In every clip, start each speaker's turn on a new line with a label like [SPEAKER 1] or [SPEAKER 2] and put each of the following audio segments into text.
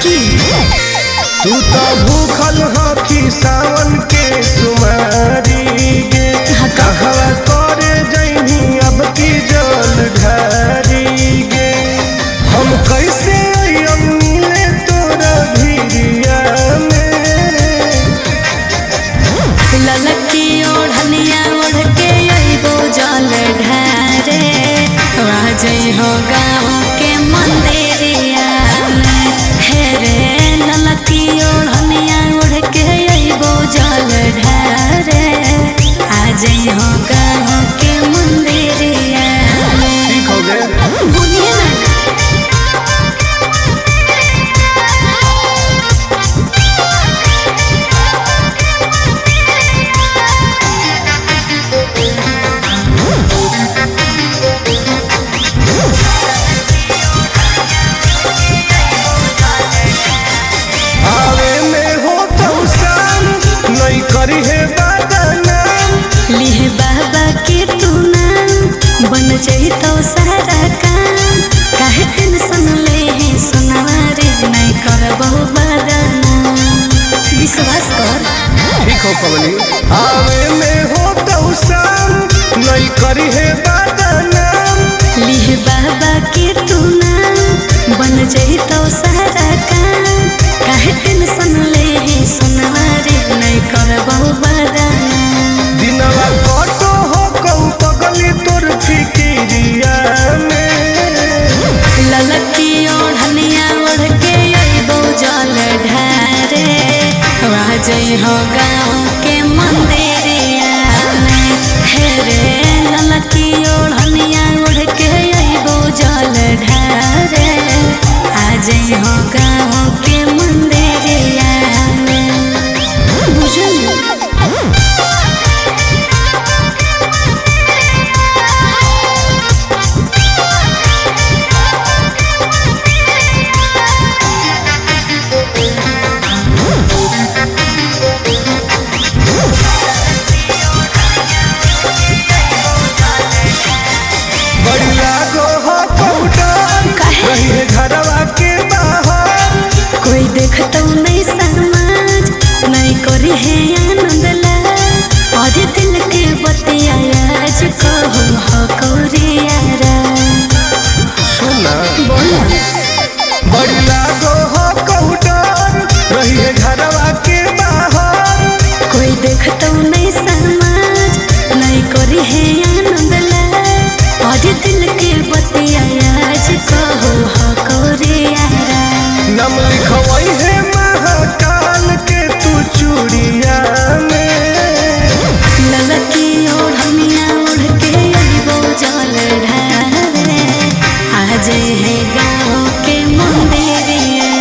[SPEAKER 1] की
[SPEAKER 2] तू तो भूखल हकी सावन के सुमारी गे कहवा करे जइनी अब की जल ढारी गे हम कैसे अइयम मिले तोरा भिरिया में
[SPEAKER 1] ललकी ओढ़निया ओढ़ के अइबो जल ढारे राजई हो गाँव के मंदिरिया में हे रे ललकी ओढ़निया ओढ़ के अइबो जल ढारे आजई हो गाँव के मंदिरिया में।
[SPEAKER 2] ठीक हो गए
[SPEAKER 1] बोलिए ना
[SPEAKER 2] करी है बदनाम
[SPEAKER 1] लिहे बाबा के तू नाम बन जइतो सारा काम काहे टेंशन ले है सुनवारे नहीं करबो बदनाम विश्वास कर।
[SPEAKER 2] ठीक हो कवली आवे में हो तो शाम नहीं करी है बदनाम
[SPEAKER 1] लिहे बाबा के तू नाम बन जइतो सारा काम काहे टेंशन ले है सुनवारे नहीं करबो बदनाम
[SPEAKER 2] दिनवा कटो हो कहूँ पगली तोर फिकिरिया में
[SPEAKER 1] ललकी ओढ़निया ओढ़ के अइबो जल ढारे राजई हो गाँव के मंदिरिया में हे रे ललकी ओढ़निया ओढ़ के अइबो जल ढारे आजई हो गाँव के मंदिरिया में बुझल।
[SPEAKER 2] बड़ी लागो हो कौटन रही है घरवा के बाहर
[SPEAKER 1] कोई देखतो नहीं समाज नहीं करी है आनंद लाज और दिल के बतिया आज कहो हो कौरियारा
[SPEAKER 2] सुना
[SPEAKER 1] बोला
[SPEAKER 2] बड़ी लागो हो कौटन रही है घरवा के बाहर
[SPEAKER 1] कोई देखतो नहीं समाज नहीं करी है आनंद लाज और दिल के बतिया आज कहो हो कौरियारा
[SPEAKER 2] नाम लिखवाई है महाकाल के तू चूड़िया में
[SPEAKER 1] ललकी ओढ़निया ओढ़ के अइबो जल ढारे आज है गाँव के मंदिरिया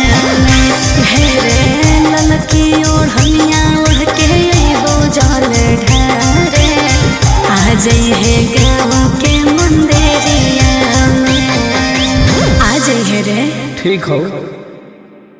[SPEAKER 1] में हे रे ललकी ओढ़निया ओढ़ के अइबो जल ढारे आज है गाँव के मंदिरिया में आज है रे
[SPEAKER 2] ठीक हो।